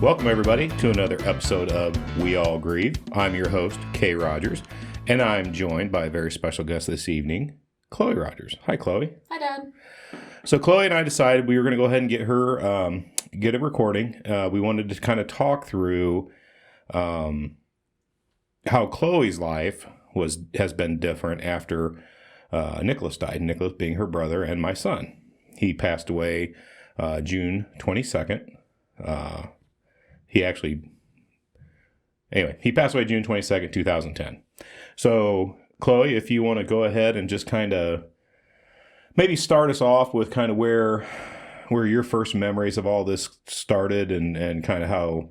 Welcome, everybody, to another episode of We All Grieve. I'm your host, Kay Rogers, and I'm joined by a very special guest this evening, Chloe Rogers. Hi, Chloe. Hi, Dad. So Chloe and I decided we were going to go ahead and get her, get a recording. We wanted to kind of talk through how Chloe's life has been different after Nicholas died, Nicholas being her brother and my son. He passed away June 22nd. He passed away June 22nd, 2010. So, Chloe, if you want to go ahead and just kind of maybe start us off with kind of where your first memories of all this started and kind of how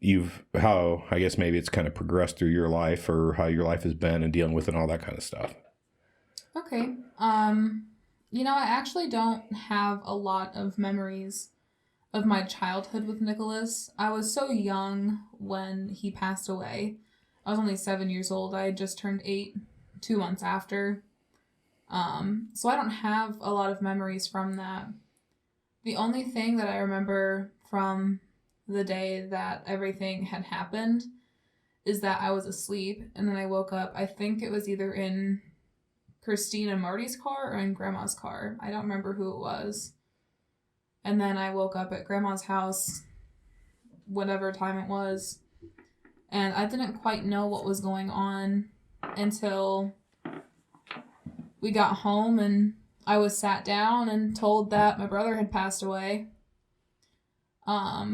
I guess maybe it's kind of progressed through your life or how your life has been and dealing with it and all that kind of stuff. Okay. I actually don't have a lot of memories of my childhood with Nicholas. I was so young when he passed away. I was only 7 years old. I had just turned 8 2 months after. So I don't have a lot of memories from that. The only thing that I remember from the day that everything had happened is that I was asleep and then I woke up. I think it was either in Christine and Marty's car or in Grandma's car. I don't remember who it was. And then I woke up at Grandma's house, whatever time it was, and I didn't quite know what was going on until we got home and I was sat down and told that my brother had passed away. I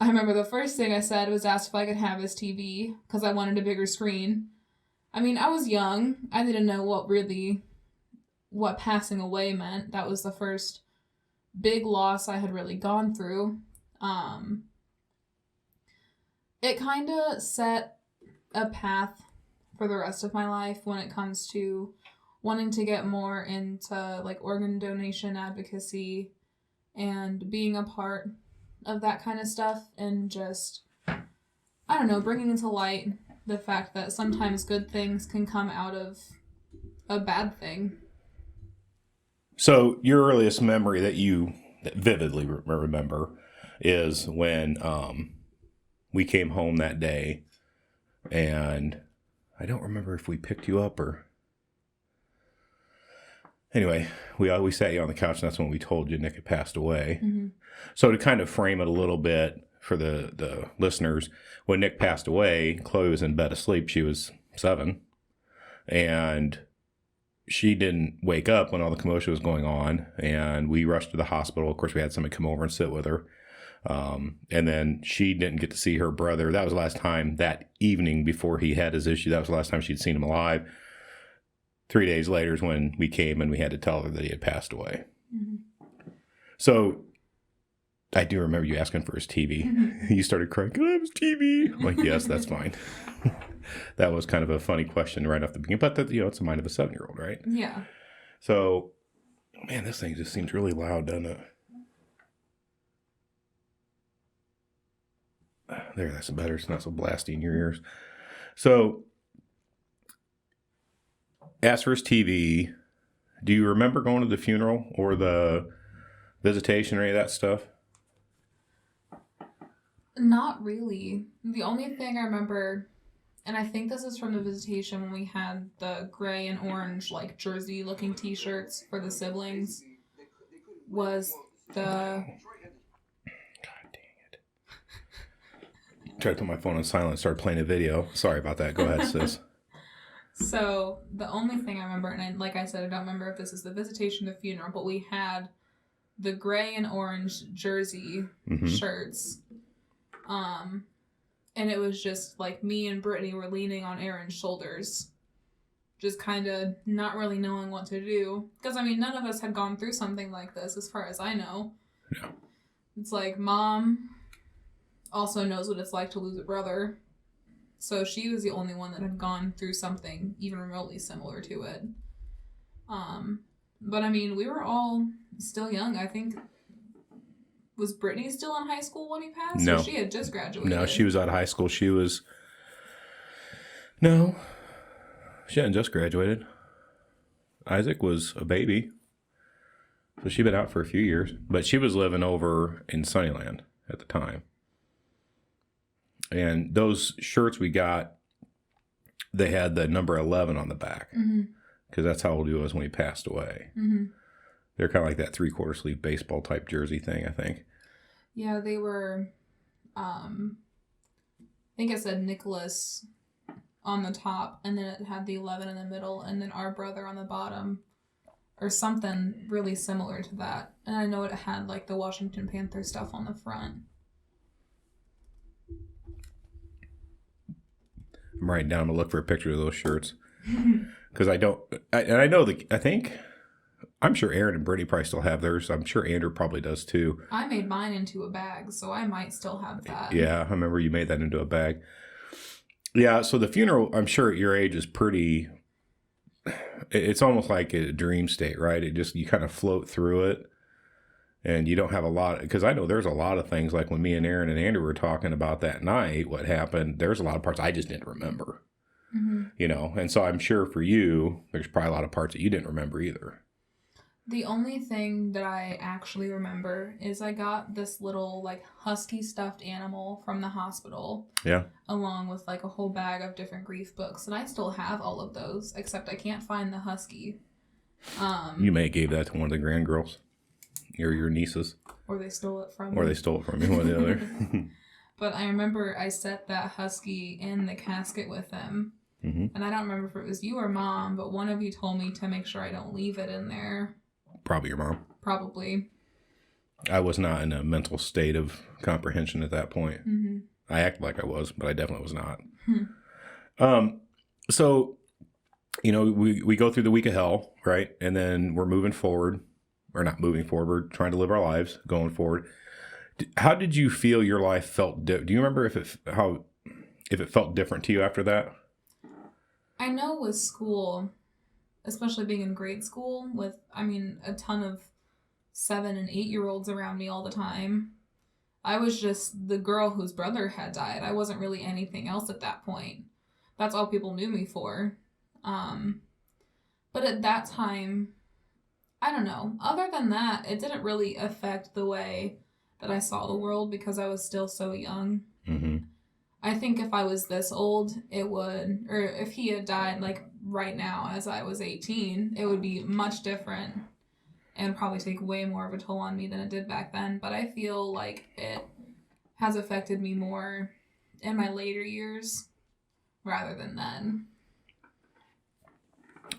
remember the first thing I said was asked if I could have his TV because I wanted a bigger screen. I mean, I was young. I didn't know what passing away meant. That was the first big loss I had really gone through. It kind of set a path for the rest of my life when it comes to wanting to get more into like organ donation advocacy and being a part of that kind of stuff and just, I don't know, bringing into light the fact that sometimes good things can come out of a bad thing. So your earliest memory that you vividly remember is when we came home that day, and I don't remember if we picked you up or... Anyway, we sat you on the couch, and that's when we told you Nick had passed away. Mm-hmm. So to kind of frame it a little bit for the listeners, when Nick passed away, Chloe was in bed asleep. She was 7, and she didn't wake up when all the commotion was going on, and we rushed to the hospital. Of course, we had somebody come over and sit with her. And then she didn't get to see her brother. That was the last time that evening before he had his issue. That was the last time she'd seen him alive. 3 days later is when we came and we had to tell her that he had passed away. Mm-hmm. So I do remember you asking for his TV. Mm-hmm. You started crying, "Can I have his TV?" I'm like, "Yes, that's fine." That was kind of a funny question right off the beginning, but it's the mind of a 7-year-old, right? Yeah. So, man, this thing just seems really loud, doesn't it? There, that's better. It's not so blasty in your ears. So, as for his TV, do you remember going to the funeral or the visitation or any of that stuff? Not really. The only thing I remember, and I think this is from the visitation when we had the gray and orange, like, jersey-looking t-shirts for the siblings, was the... God dang it. Tried to put my phone on silent and started playing a video. Sorry about that. Go ahead, sis. So, the only thing I remember, and like I said, I don't remember if this is the visitation or the funeral, but we had the gray and orange jersey shirts. And it was just like me and Brittany were leaning on Aaron's shoulders, just kind of not really knowing what to do. Because, I mean, none of us had gone through something like this, as far as I know. Yeah. It's like, Mom also knows what it's like to lose a brother. So she was the only one that had gone through something even remotely similar to it. But, I mean, we were all still young. I think... Was Brittany still in high school when he passed? No. Or she had just graduated? No, she was out of high school. No, she hadn't just graduated. Isaac was a baby. So she'd been out for a few years. But she was living over in Sunnyland at the time. And those shirts we got, they had the number 11 on the back because that's how old he was when he passed away. They're kind of like that 3/4 sleeve baseball type jersey thing, I think. Yeah, they were, I think it said Nicholas on the top, and then it had the 11 in the middle, and then our brother on the bottom, or something really similar to that. And I know it had like the Washington Panther stuff on the front. I'm writing down to look for a picture of those shirts because I'm sure Aaron and Brittany probably still have theirs. I'm sure Andrew probably does too. I made mine into a bag, so I might still have that. Yeah, I remember you made that into a bag. Yeah, so the funeral, I'm sure at your age is pretty, it's almost like a dream state, right? You kind of float through it and you don't have a lot, because I know there's a lot of things like when me and Aaron and Andrew were talking about that night, what happened, there's a lot of parts I just didn't remember, and so I'm sure for you, there's probably a lot of parts that you didn't remember either. The only thing that I actually remember is I got this little like husky stuffed animal from the hospital. Yeah. Along with like a whole bag of different grief books. And I still have all of those, except I can't find the husky. You may have gave that to one of the grand girls. Or your nieces. Or they stole it from me. Or they stole it from me, one or the other. But I remember I set that husky in the casket with them. And I don't remember if it was you or Mom, but one of you told me to make sure I don't leave it in there. Probably your mom. Probably. I was not in a mental state of comprehension at that point. I acted like I was, but I definitely was not. So, we go through the week of hell, right? And then we're moving forward. Or not moving forward. We're trying to live our lives going forward. How did you feel your life felt? Do you remember if it felt different to you after that? I know with school, especially being in grade school with, a ton of 7 and 8-year-olds around me all the time. I was just the girl whose brother had died. I wasn't really anything else at that point. That's all people knew me for. But at that time, I don't know. Other than that, it didn't really affect the way that I saw the world because I was still so young. I think if I was this old, it would, or if he had died like right now as I was 18, it would be much different and probably take way more of a toll on me than it did back then. But I feel like it has affected me more in my later years rather than then.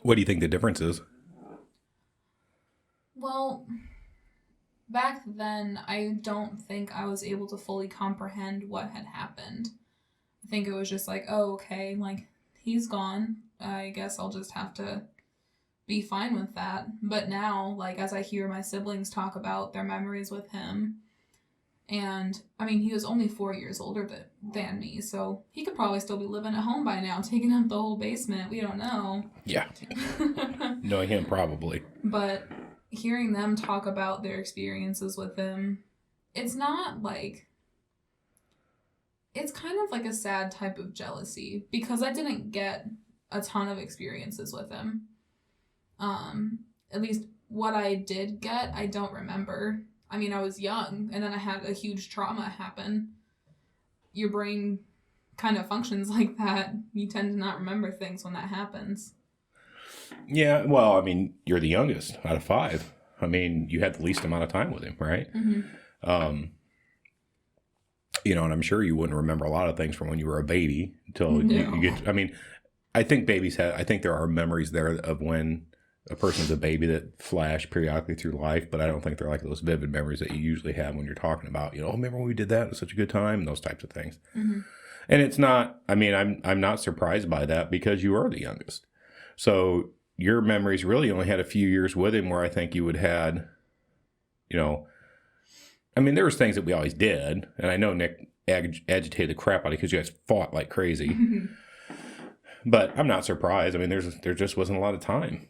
What do you think the difference is? Well, back then, I don't think I was able to fully comprehend what had happened. I think it was just like, oh, okay, like, he's gone. I guess I'll just have to be fine with that. But now, like, as I hear my siblings talk about their memories with him, and, he was only 4 years older than me, so he could probably still be living at home by now, taking up the whole basement. We don't know. Yeah. Knowing him, probably. But hearing them talk about their experiences with him, it's not like, it's kind of like a sad type of jealousy because I didn't get a ton of experiences with him. At least what I did get, I don't remember. I was young and then I had a huge trauma happen. Your brain kind of functions like that. You tend to not remember things when that happens. Yeah, well, you're the youngest out of 5. You had the least amount of time with him, right? And I'm sure you wouldn't remember a lot of things from when you were a baby until you get. I think there are memories there of when a person's a baby that flash periodically through life, but I don't think they're like those vivid memories that you usually have when you're talking about, remember when we did that? It was such a good time, and those types of things. And it's not. I'm not surprised by that because you are the youngest. So your memories really only had a few years with him where I think you would had, there was things that we always did. And I know Nick agitated the crap out of you because you guys fought like crazy. But I'm not surprised. There just wasn't a lot of time.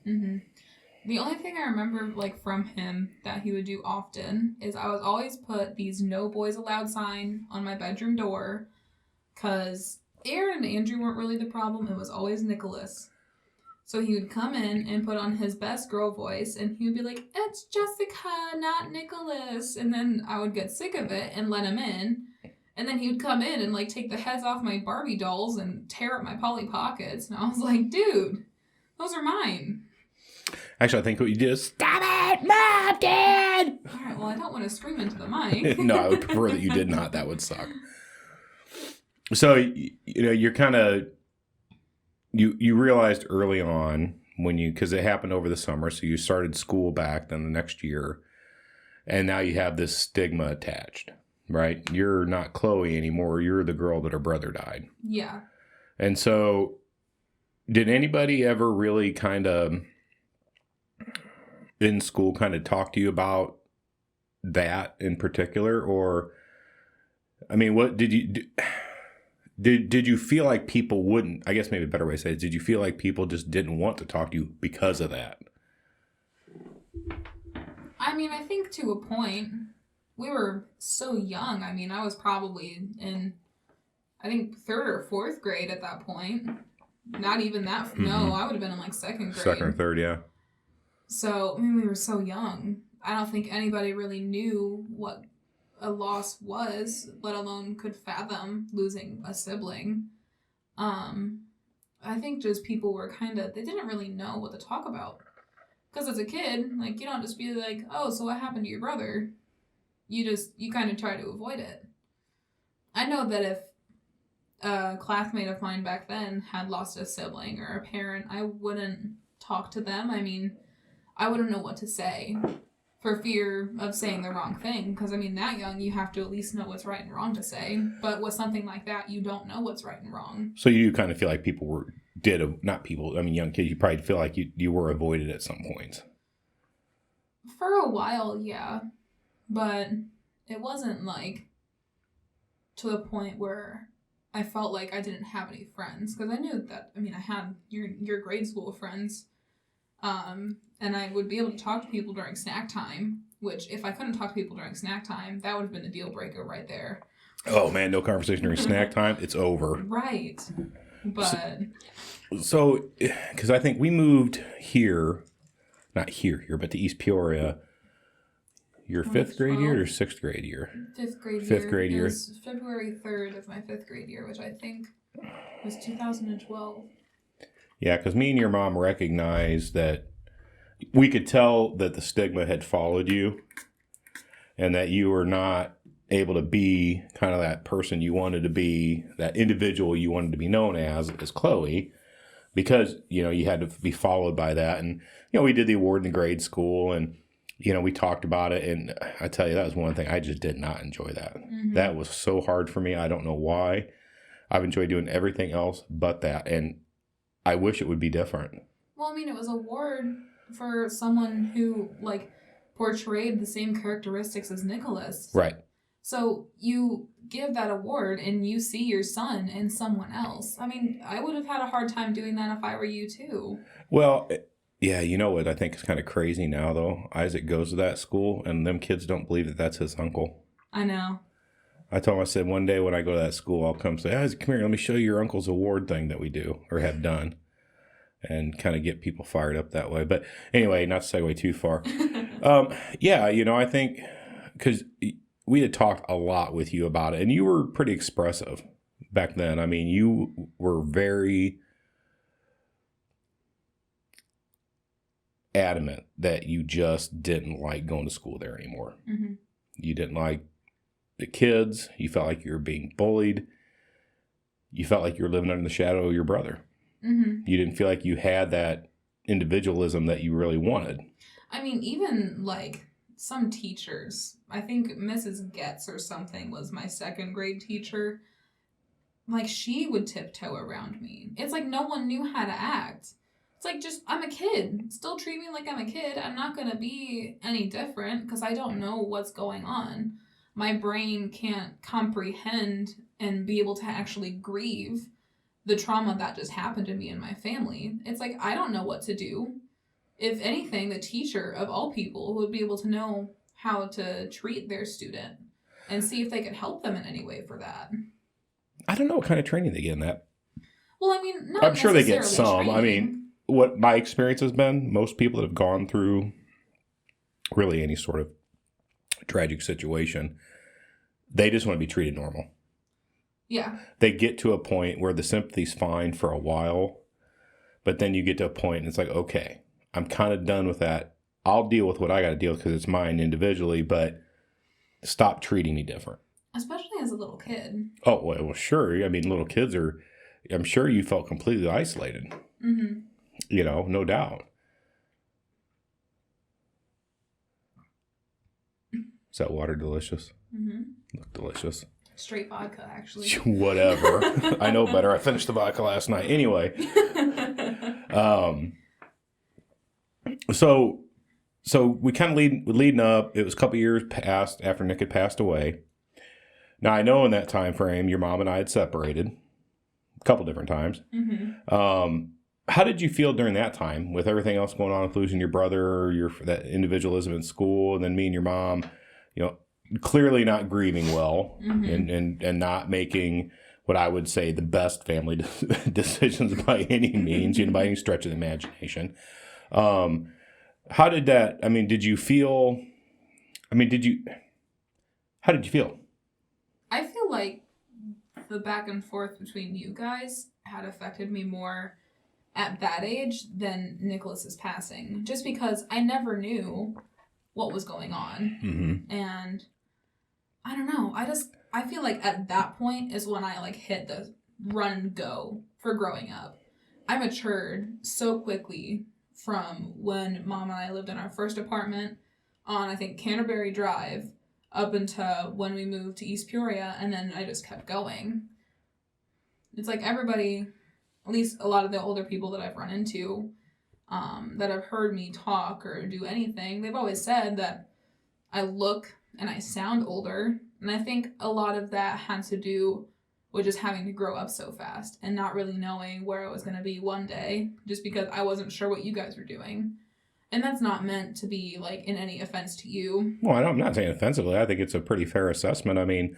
The only thing I remember from him that he would do often is I would always put these no boys allowed sign on my bedroom door because Aaron and Andrew weren't really the problem. It was always Nicholas. So he would come in and put on his best girl voice, and he would be like, "It's Jessica, not Nicholas." And then I would get sick of it and let him in. And then he would come in and like take the heads off my Barbie dolls and tear up my Polly Pockets. And I was like, dude, those are mine. Actually, I think what you did is, stop it, Mom, Dad! All right, well, I don't want to scream into the mic. No, I would prefer that you did not. That would suck. So, you're kind of, you realized early on because it happened over the summer, so you started school back then the next year, and now you have this stigma attached, right? You're not Chloe anymore. You're the girl that her brother died. Yeah. And so, did anybody ever really kind of in school kind of talk to you about that in particular? Or, I mean, what did you do? Did you feel like people wouldn't, I guess maybe a better way to say it, did you feel like people just didn't want to talk to you because of that? I mean, I think to a point. We were so young. I mean, I was probably in, I think, 3rd or 4th grade at that point. Not even that. Mm-hmm. No, I would have been in like 2nd grade. 2nd or 3rd, yeah. So, I mean, we were so young. I don't think anybody really knew what a loss was, let alone could fathom losing a sibling. I think just people were they didn't really know what to talk about. Because as a kid, like, you don't just be like, oh, so what happened to your brother? You kind of try to avoid it. I know that if a classmate of mine back then had lost a sibling or a parent, I wouldn't talk to them. I mean, I wouldn't know what to say for fear of saying the wrong thing. Because, I mean, that young, you have to at least know what's right and wrong to say. But with something like that, you don't know what's right and wrong. So you kind of feel like young kids, you probably feel like you were avoided at some point. For a while, yeah. But it wasn't like to the point where I felt like I didn't have any friends. Because I knew that, I mean, I had your grade school friends. And I would be able to talk to people during snack time, which if I couldn't talk to people during snack time, that would have been a deal breaker right there. Oh, man, no conversation during snack time. It's over. Right. But. So, because I think we moved here, not here, but to East Peoria. Your 5th grade year or 6th grade year? 5th grade year. 5th grade year. It was February 3rd of my 5th grade year, which I think was 2012. Yeah, because me and your mom recognized that we could tell that the stigma had followed you and that you were not able to be kind of that person you wanted to be, that individual you wanted to be known as Chloe, because, you had to be followed by that. And, we did the award in grade school and, we talked about it. And I tell you, that was one thing. I just did not enjoy that. Mm-hmm. That was so hard for me. I don't know why. I've enjoyed doing everything else but that. And I wish it would be different. Well, I mean, it was an award for someone who, portrayed the same characteristics as Nicholas. Right. So you give that award and you see your son in someone else. I mean, I would have had a hard time doing that if I were you, too. Well, yeah, you know what I think is kind of crazy now, though? Isaac goes to that school, and them kids don't believe that that's his uncle. I know. I told him, I said, one day when I go to that school, I'll come say, Isaac, come here, let me show you your uncle's award thing that we do or have done. And kind of get people fired up that way. But anyway, not to segue too far. Yeah, I think because we had talked a lot with you about it, and you were pretty expressive back then. I mean, you were very adamant that you just didn't like going to school there anymore. Mm-hmm. You didn't like the kids. You felt like you were being bullied. You felt like you were living under the shadow of your brother. Mm-hmm. You didn't feel like you had that individualism that you really wanted. I mean, even some teachers, I think Mrs. Getz or something was my 2nd grade teacher. She would tiptoe around me. It's like no one knew how to act. It's like, I'm a kid. Still treat me like I'm a kid. I'm not going to be any different because I don't know what's going on. My brain can't comprehend and be able to actually grieve the trauma that just happened to me and my family. It's like, I don't know what to do. If anything, the teacher of all people would be able to know how to treat their student and see if they could help them in any way for that. I don't know what kind of training they get in that. Well, I mean, not I'm sure they get some. Training. I mean, what my experience has been, most people that have gone through really any sort of tragic situation, they just want to be treated normal. Yeah. They get to a point where the sympathy's fine for a while, but then you get to a point and it's like, okay, I'm kind of done with that. I'll deal with what I got to deal with because it's mine individually, but stop treating me different. Especially as a little kid. Oh, well, sure. I mean, little kids are, I'm sure you felt completely isolated. Mm-hmm. You know, no doubt. Is that water delicious? Mm-hmm. Look delicious. Straight vodka, actually. Whatever. I know better. I finished the vodka last night. Anyway. So we kind of leading up. It was a couple years past after Nick had passed away. Now, I know in that time frame, your mom and I had separated a couple different times. Mm-hmm. How did you feel during that time with everything else going on, with losing your brother, that individualism in school, and then me and your mom, you know, clearly not grieving well, Mm-hmm. and not making what I would say the best family decisions by any means, you know, by any stretch of the imagination. How did that, I mean, did you feel, how did you feel? I feel like the back and forth between you guys had affected me more at that age than Nicholas's passing, just because I never knew what was going on. Mm-hmm. And I don't know, I feel like at that point is when I like hit the run and go for growing up. I matured so quickly from when Mom and I lived in our first apartment on, I think, Canterbury Drive, up until when we moved to East Peoria, and then I just kept going. It's like everybody, at least a lot of the older people that I've run into, that have heard me talk or do anything, they've always said that I look and I sound older. And I think a lot of that had to do with just having to grow up so fast and not really knowing where I was going to be one day, just because I wasn't sure what you guys were doing. And that's not meant to be like in any offense to you. Well, I'm not saying offensively. I think it's a pretty fair assessment. I mean,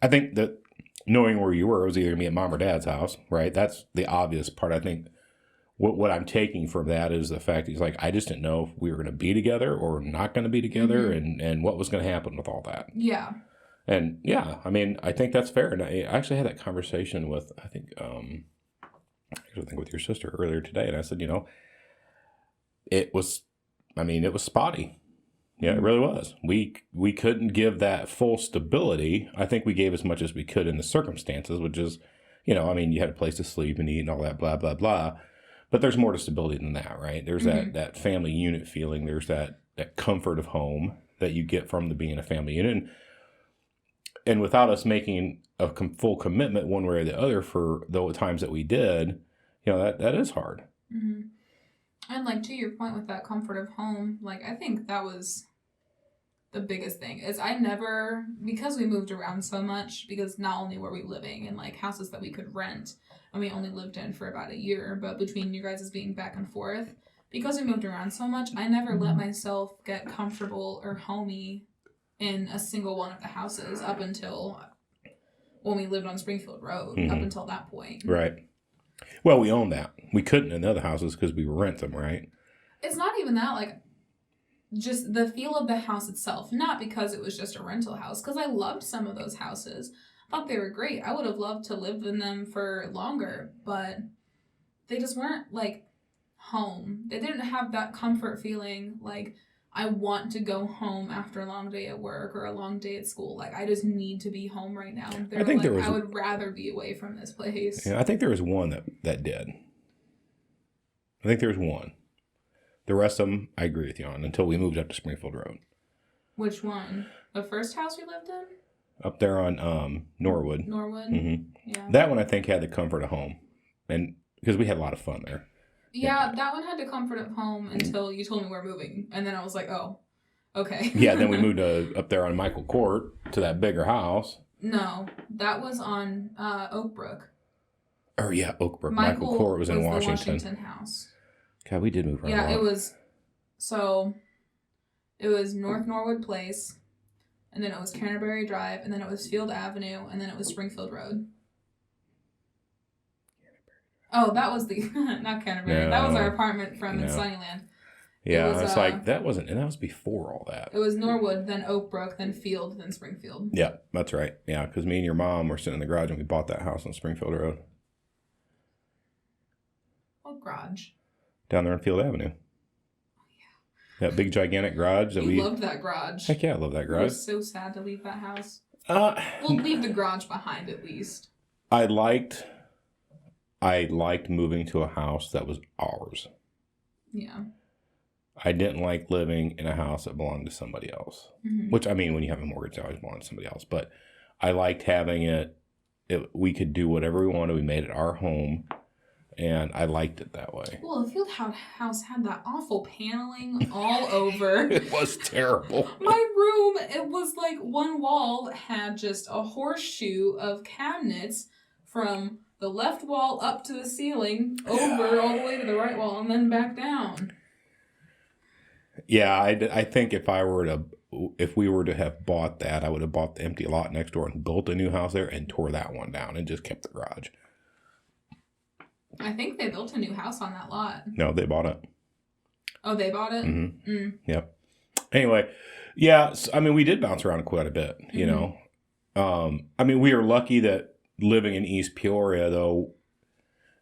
I think that knowing where you were, it was either going to be at Mom or Dad's house, right? That's the obvious part. I think what I'm taking from that is the fact he's like, I just didn't know if we were going to be together or not going to be together, and what was going to happen with all that. Yeah. And yeah, I mean, I think that's fair. And I actually had that conversation with, I think with your sister earlier today. And I said, you know, it was spotty. Yeah, it really was. We couldn't give that full stability. I think we gave as much as we could in the circumstances, which is, you know, I mean, you had a place to sleep and eat and all that, blah, blah, blah. But there's more to stability than that, right? There's that family unit feeling. There's that comfort of home that you get from being a family unit. And without us making a full commitment one way or the other for the times that we did, you know, that is hard. Mm-hmm. And like to your point with that comfort of home, like I think that was the biggest thing is because we moved around so much, because not only were we living in like houses that we could rent and we only lived in for about a year, but between you guys being back and forth, because we moved around so much, I never let myself get comfortable or homey in a single one of the houses up until when we lived on Springfield Road, up until that point. Right. Well, we owned that. We couldn't in the other houses because we rent them, right? It's not even that, like, just the feel of the house itself. Not because it was just a rental house, because I loved some of those houses. I thought they were great. I would have loved to live in them for longer, but they just weren't, like, home. They didn't have that comfort feeling, like, I want to go home after a long day at work or a long day at school. Like, I just need to be home right now. I would rather be away from this place. Yeah, I think there was one that did. I think there was one. The rest of them, I agree with you on, until we moved up to Springfield Road. Which one? The first house we lived in? Up there on Norwood. Norwood? Mm-hmm. Yeah. That one, I think, had the comfort of home. And because we had a lot of fun there. Yeah, that one had the comfort of home until you told me we're moving. And then I was like, oh, okay. Yeah, then we moved up there on Michael Court to that bigger house. No, that was on Oakbrook. Oh, yeah, Oakbrook. Michael Court was in Washington. The Washington house. God, we did move around. Yeah, it was North Norwood Place, and then it was Canterbury Drive, and then it was Field Avenue, and then it was Springfield Road. Oh, that was not Canterbury. No. That was our apartment from in Sunnyland. Yeah, was, it's like that wasn't, and that was before all that. It was Norwood, then Oak Brook, then Field, then Springfield. Yeah, that's right. Yeah, because me and your mom were sitting in the garage when we bought that house on Springfield Road. What garage? Down there on Field Avenue. Oh, yeah. That big gigantic garage that we loved that garage. Heck yeah, I love that garage. It was so sad to leave that house. We'll leave the garage behind at least. I liked moving to a house that was ours. Yeah. I didn't like living in a house that belonged to somebody else. Mm-hmm. Which, I mean, when you have a mortgage, it always belongs to somebody else. But I liked having it. We could do whatever we wanted. We made it our home. And I liked it that way. Well, the Field house had that awful paneling all over. It was terrible. My room, it was like one wall had just a horseshoe of cabinets from the left wall up to the ceiling, over all the way to the right wall, and then back down. Yeah, I think if we were to have bought that, I would have bought the empty lot next door and built a new house there and tore that one down and just kept the garage. I think they built a new house on that lot. No, they bought it. Oh, they bought it? Mm-hmm. Mm. Yep. Anyway, yeah, so, I mean, we did bounce around quite a bit, you know. I mean, we are lucky that living in East Peoria, though,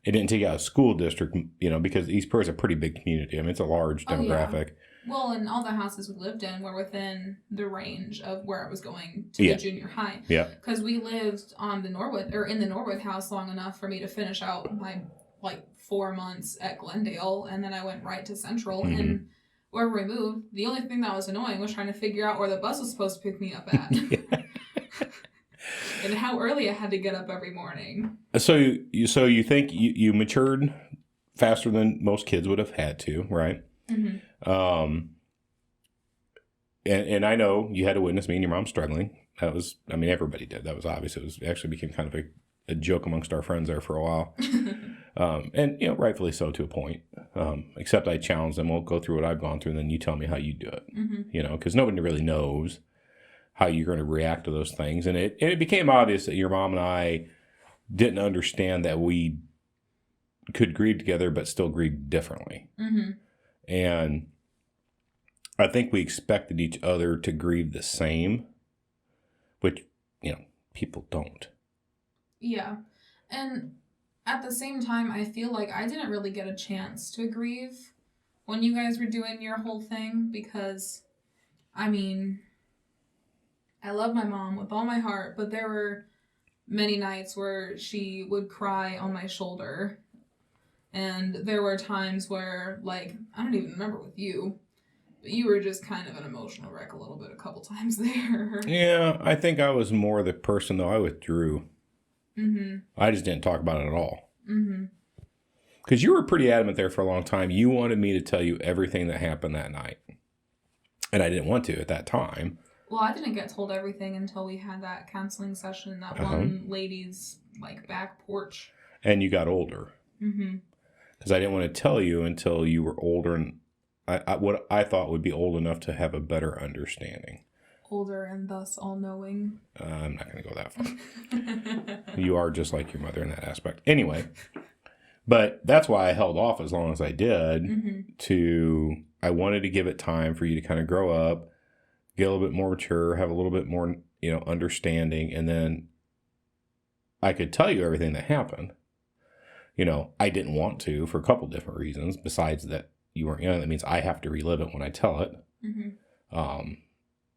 it didn't take out a school district, you know, because East Peoria is a pretty big community. I mean, it's a large demographic. Yeah. Well, and all the houses we lived in were within the range of where I was going to the junior high. Yeah. Because we lived on the Norwood, or in the Norwood house long enough for me to finish out my, 4 months at Glendale, and then I went right to Central, and wherever we moved, the only thing that was annoying was trying to figure out where the bus was supposed to pick me up at. And how early I had to get up every morning. So you think you matured faster than most kids would have had to, right? Mm-hmm. And I know you had to witness me and your mom struggling. That was, I mean, everybody did. That was obvious. It actually became kind of a joke amongst our friends there for a while. And, you know, rightfully so to a point. Except I challenged them, well, go through what I've gone through, and then you tell me how you do it. Mm-hmm. You know, because nobody really knows how you're going to react to those things. And it became obvious that your mom and I didn't understand that we could grieve together, but still grieve differently. Mm-hmm. And I think we expected each other to grieve the same, which, you know, people don't. Yeah. And at the same time, I feel like I didn't really get a chance to grieve when you guys were doing your whole thing because, I mean, I love my mom with all my heart, but there were many nights where she would cry on my shoulder. And there were times where, I don't even remember with you, but you were just kind of an emotional wreck a little bit a couple times there. Yeah, I think I was more the person, though. I withdrew. Mm-hmm. I just didn't talk about it at all. Mm-hmm. Because you were pretty adamant there for a long time. You wanted me to tell you everything that happened that night. And I didn't want to at that time. Well, I didn't get told everything until we had that counseling session, that one lady's, back porch. And you got older. Mm-hmm. Because I didn't want to tell you until you were older and what I thought would be old enough to have a better understanding. Older and thus all-knowing. I'm not going to go that far. You are just like your mother in that aspect. Anyway, but that's why I held off as long as I did. I wanted to give it time for you to kind of grow up, get a little bit more mature, have a little bit more, understanding, and then I could tell you everything that happened. I didn't want to for a couple different reasons. Besides that you weren't young, that means I have to relive it when I tell it. Mm-hmm.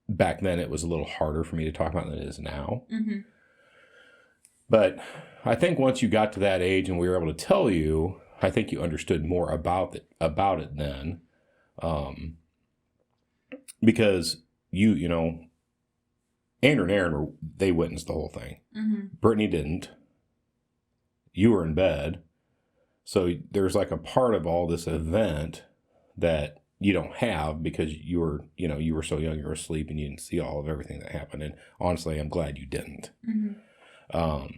Back then, it was a little harder for me to talk about than it is now. Mm-hmm. But I think once you got to that age and we were able to tell you, I think you understood more about it then. Because Andrew and Aaron, they witnessed the whole thing. Mm-hmm. Brittany didn't. You were in bed. So there's a part of all this event that you don't have because you were so young, you were asleep and you didn't see all of everything that happened. And honestly, I'm glad you didn't. Mm-hmm.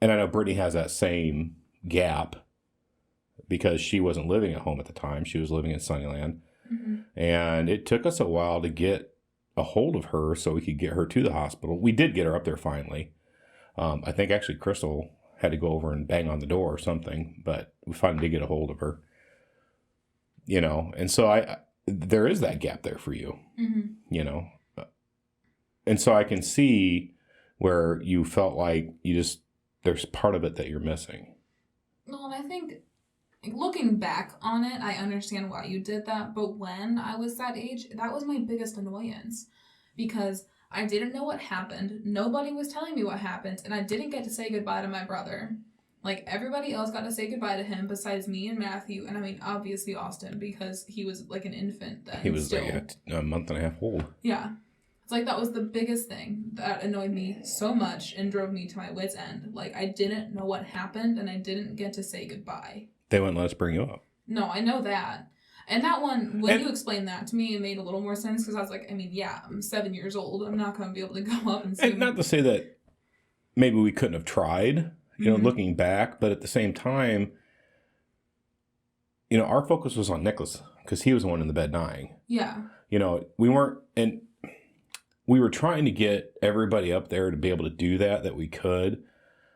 And I know Brittany has that same gap because she wasn't living at home at the time. She was living in Sunnyland. Mm-hmm. And it took us a while to get a hold of her so we could get her to the hospital. We did get her up there finally. I think actually Crystal had to go over and bang on the door or something, but we finally did get a hold of her. you know, and so there is that gap there for you, Mm-hmm. you know, and so I can see where you felt like there's part of it that you're missing. Well, and I think looking back on it, I understand why you did that. But when I was that age, that was my biggest annoyance because I didn't know what happened. Nobody was telling me what happened, and I didn't get to say goodbye to my brother. Like, everybody else got to say goodbye to him besides me and Matthew, and I mean, obviously Austin, because he was like an infant then. He was still. like a month and a half old. Yeah. It's like that was the biggest thing that annoyed me so much and drove me to my wit's end. Like, I didn't know what happened, and I didn't get to say goodbye. They wouldn't let us bring you up. No, I know that. And that one, when you explained that to me, it made a little more sense, because I was like, I mean, yeah, I'm 7 years old. I'm not going to be able to go up and see him. Not to say that maybe we couldn't have tried, you know, looking back, but at the same time, you know, our focus was on Nicholas because he was the one in the bed dying. Yeah. You know, we were trying to get everybody up there to be able to do that we could.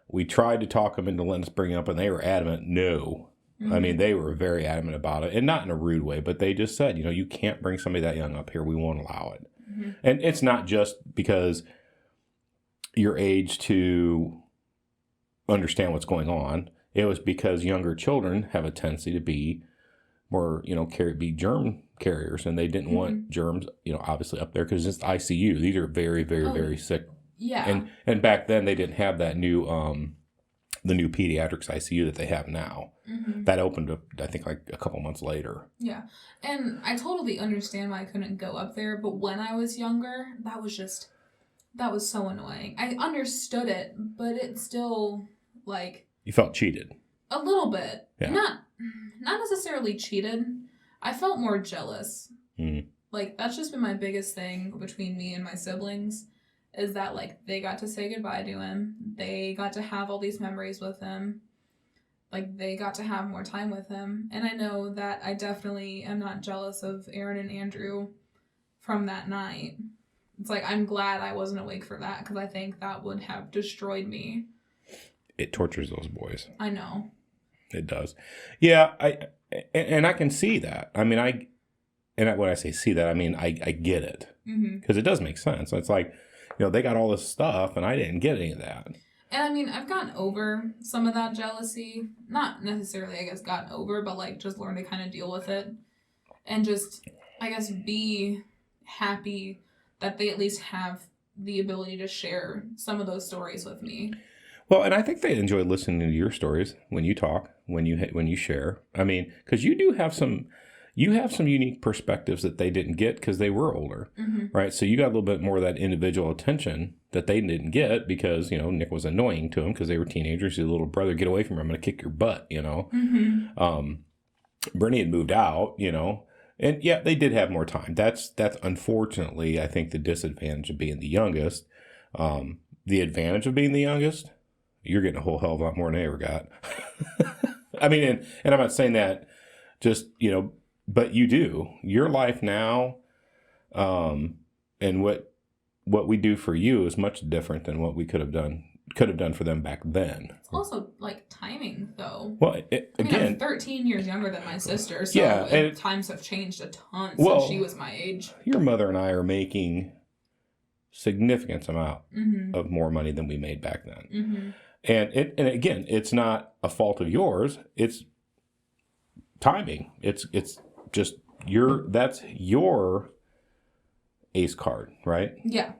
We tried to talk them into letting us bring it up, and they were adamant, no. I mean, they were very adamant about it, and not in a rude way, but they just said, you know, you can't bring somebody that young up here. We won't allow it. And it's not just because your age to understand what's going on. It was because younger children have a tendency to be more, you know, be germ carriers, and they didn't want germs, you know, obviously up there because it's ICU. These are very, very, very sick. Yeah. And back then they didn't have that new the new pediatrics ICU that they have now. That opened up, I think, like a couple months later. Yeah. And I totally understand why I couldn't go up there, but when I was younger, that was so annoying. I understood it, but it still, like... You felt cheated. A little bit. Yeah. Not necessarily cheated. I felt more jealous. Like, that's just been my biggest thing between me and my siblings, is that, like, they got to say goodbye to him. They got to have all these memories with him. Like, they got to have more time with him. And I know that I definitely am not jealous of Aaron and Andrew from that night. It's like, I'm glad I wasn't awake for that, because I think that would have destroyed me. It tortures those boys. I know. It does. Yeah, and I can see that. I mean, when I say see that, I mean, I get it. Because it does make sense. It's like, you know, they got all this stuff, and I didn't get any of that. And I mean, I've gotten over some of that jealousy. Not necessarily, I guess, gotten over, but like just learned to kind of deal with it. And just, I guess, be happy that they at least have the ability to share some of those stories with me. Well, and I think they enjoy listening to your stories when you talk, when you share. I mean, because you have some unique perspectives that they didn't get because they were older, right? So you got a little bit more of that individual attention that they didn't get because, you know, Nick was annoying to them because they were teenagers. His little brother, get away from him, I'm going to kick your butt, you know. Brittany had moved out, you know, and yeah, they did have more time. That's unfortunately, I think, the disadvantage of being the youngest. The advantage of being the youngest, you're getting a whole hell of a lot more than I ever got. I mean, and I'm not saying that just, you know, but you do. Your life now, and what we do for you is much different than what we could have done for them back then. It's also like timing, though. Well, again, I'm 13 years younger than my sister, so yeah, and times have changed a ton since she was my age. Your mother and I are making significant amount of more money than we made back then. And again, it's not a fault of yours. It's timing. It's just that's your ace card, right? Yeah.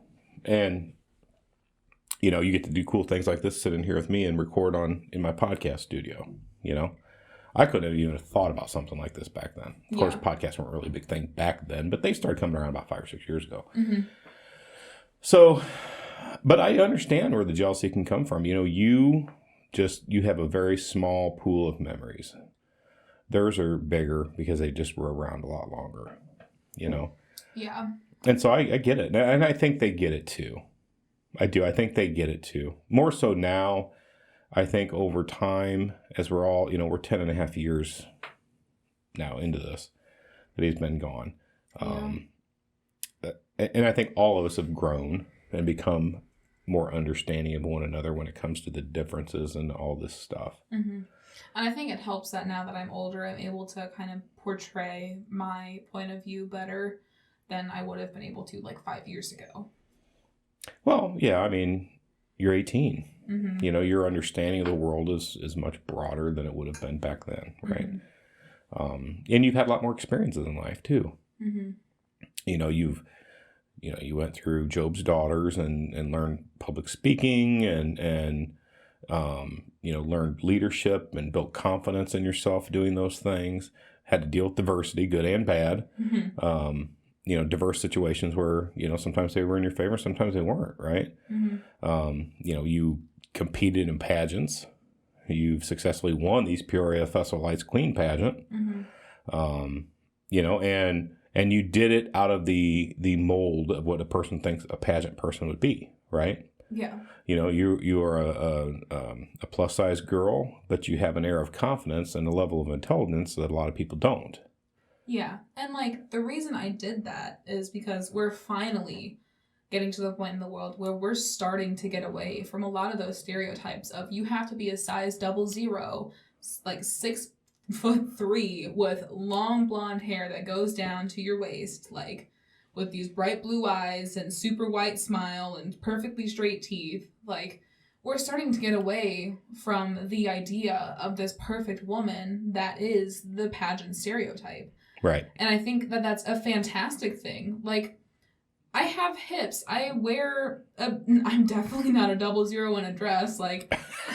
And you know, you get to do cool things like this, sit in here with me and record in my podcast studio. You know, I couldn't have even thought about something like this back then. Of course, podcasts weren't really a big thing back then, but they started coming around about 5 or 6 years ago. So, but I understand where the jealousy can come from. You know, you have a very small pool of memories. Theirs are bigger because they just were around a lot longer, you know? Yeah. And so I get it. And I think they get it too. I do. I think they get it too. More so now, I think over time, as we're all, you know, we're 10 and a half years now into this, that he's been gone. And I think all of us have grown and become more understanding of one another when it comes to the differences and all this stuff. Mm-hmm. And I think it helps that now that I'm older, I'm able to kind of portray my point of view better than I would have been able to like 5 years ago. Well, yeah, I mean, you're 18. Mm-hmm. You know, your understanding of the world is much broader than it would have been back then, right? Mm-hmm. And you've had a lot more experiences in life too. Mm-hmm. You know, you went through Job's Daughters and learned public speaking and learned leadership and built confidence in yourself doing those things. Had to deal with diversity, good and bad. Mm-hmm. Diverse situations where, sometimes they were in your favor, sometimes they weren't, right? Mm-hmm. You competed in pageants. You've successfully won these Peoria Festival Lights Queen pageant. Mm-hmm. And you did it out of the mold of what a person thinks a pageant person would be, right? Yeah. You are a plus size girl, but you have an air of confidence and a level of intelligence that a lot of people don't. Yeah. And like the reason I did that is because we're finally getting to the point in the world where we're starting to get away from a lot of those stereotypes of you have to be a size 00, like 6'3" with long blonde hair that goes down to your waist, like with these bright blue eyes and super white smile and perfectly straight teeth. Like, we're starting to get away from the idea of this perfect woman that is the pageant stereotype. Right. And I think that that's a fantastic thing. Like, I have hips. I'm definitely not a 00 in a dress. Like,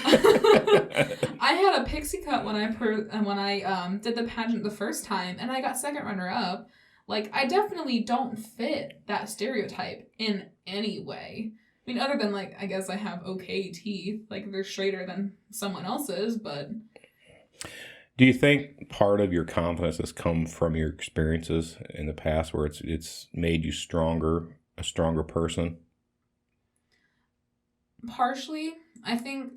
I had a pixie cut when I did the pageant the first time, and I got second runner up. Like, I definitely don't fit that stereotype in any way. I mean, other than, like, I guess I have okay teeth. Like, they're straighter than someone else's, but... Do you think part of your confidence has come from your experiences in the past where it's made you stronger, a stronger person? Partially. I think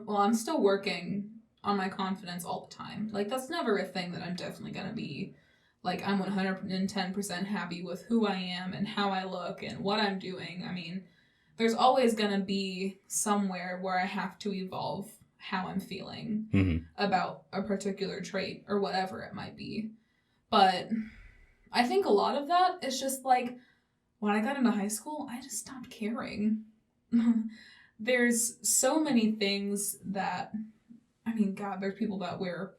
I'm still working on my confidence all the time. Like, that's never a thing that I'm definitely going to be... Like, I'm 110% happy with who I am and how I look and what I'm doing. I mean, there's always going to be somewhere where I have to evolve how I'm feeling about a particular trait or whatever it might be. But I think a lot of that is just like, when I got into high school, I just stopped caring. There's so many things that, I mean, God, there's people that wear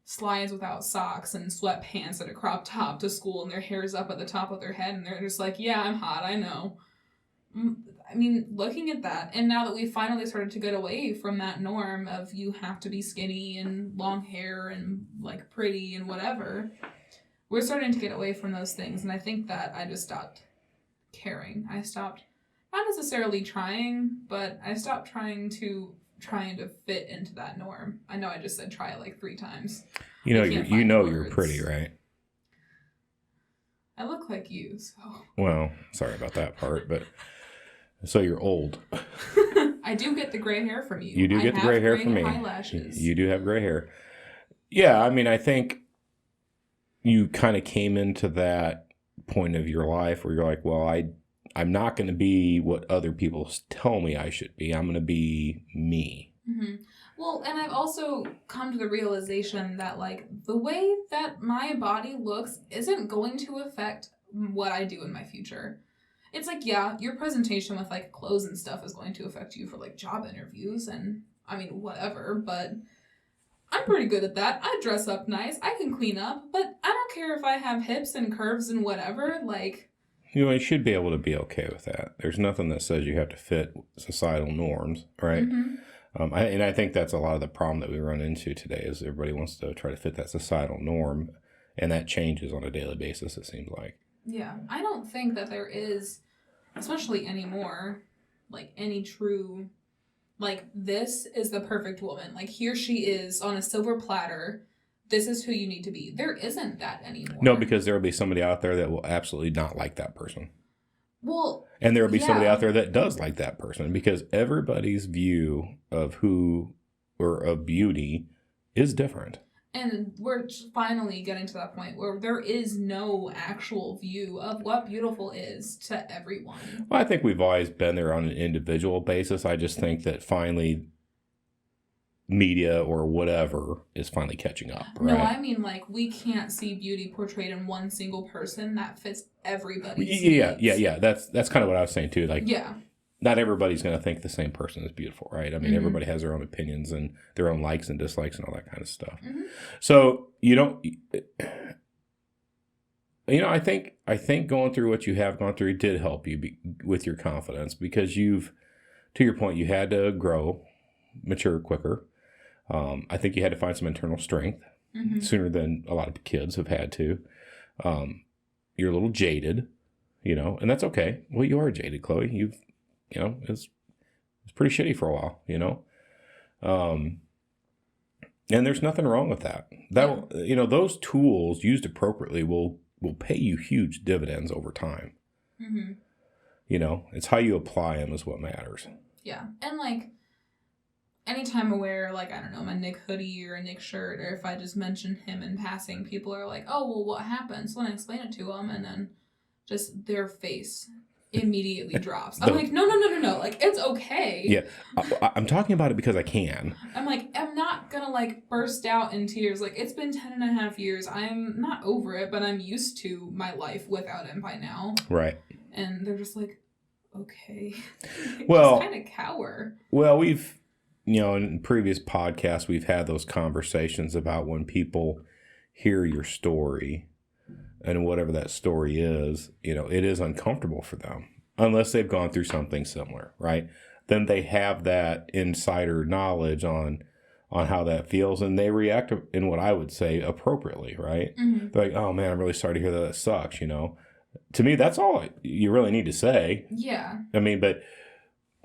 slides without socks and sweatpants and a crop top to school and their hair's up at the top of their head and they're just like, yeah, I'm hot, I know. I mean, looking at that, and now that we finally started to get away from that norm of you have to be skinny and long hair and like pretty and whatever, we're starting to get away from those things, and I think that I just stopped caring. I stopped not necessarily trying, but I stopped trying to fit into that norm. I know I just said try it like 3 times. You're pretty, right? I look like you, so. Well, sorry about that part, but so you're old. I do get the gray hair from you. You do get the gray hair from me. Eyelashes. You do have gray hair. Yeah, I mean, I think you kind of came into that point of your life where you're like, well, I'm not going to be what other people tell me I should be. I'm going to be me. Mm-hmm. Well, and I've also come to the realization that, like, the way that my body looks isn't going to affect what I do in my future. It's like, yeah, your presentation with, like, clothes and stuff is going to affect you for, like, job interviews and, I mean, whatever, but I'm pretty good at that. I dress up nice. I can clean up, but I don't care if I have hips and curves and whatever, like... You should be able to be okay with that. There's nothing that says you have to fit societal norms, right? Mm-hmm. I think that's a lot of the problem that we run into today is everybody wants to try to fit that societal norm, and that changes on a daily basis, it seems like. Yeah, I don't think that there is, especially anymore, like any true, like, this is the perfect woman. Like, here she is on a silver platter. This is who you need to be. There isn't that anymore. No, because there will be somebody out there that will absolutely not like that person. Well, and there will be somebody out there that does like that person, because everybody's view of who or of beauty is different. And we're finally getting to that point where there is no actual view of what beautiful is to everyone. Well, I think we've always been there on an individual basis. I just think that finally media or whatever is finally catching up, right? No, I mean, like, we can't see beauty portrayed in one single person that fits everybody's Yeah. needs. That's kind of what I was saying too. Like, Yeah. not everybody's going to think the same person is beautiful, right? I mean, everybody has their own opinions and their own likes and dislikes and all that kind of stuff. So I think going through what you have gone through did help you with your confidence, because to your point, you had to grow, mature quicker. I think you had to find some internal strength sooner than a lot of kids have had to. You're a little jaded, and that's okay. Well, you are jaded, Chloe. It's pretty shitty for a while, and there's nothing wrong with that. Those tools used appropriately will pay you huge dividends over time. It's how you apply them is what matters. Yeah. And like, anytime I wear, like, I don't know, my Nick hoodie or a Nick shirt, or if I just mention him in passing, people are like, oh, well, what happened? So then I explain it to them, and then just their face immediately drops. I'm like, no. Like, it's okay. Yeah. I'm talking about it because I can. I'm like, I'm not gonna, like, burst out in tears. Like, it's been 10.5 years. I'm not over it, but I'm used to my life without him by now. Right. And they're just like, okay. Well, just kind of cower. Well, we've, in previous podcasts, we've had those conversations about when people hear your story and whatever that story is, it is uncomfortable for them unless they've gone through something similar, right? Then they have that insider knowledge on how that feels, and they react in what I would say appropriately, right? They're like, oh man, I'm really sorry to hear that sucks, To me, that's all you really need to say. Yeah. I mean, but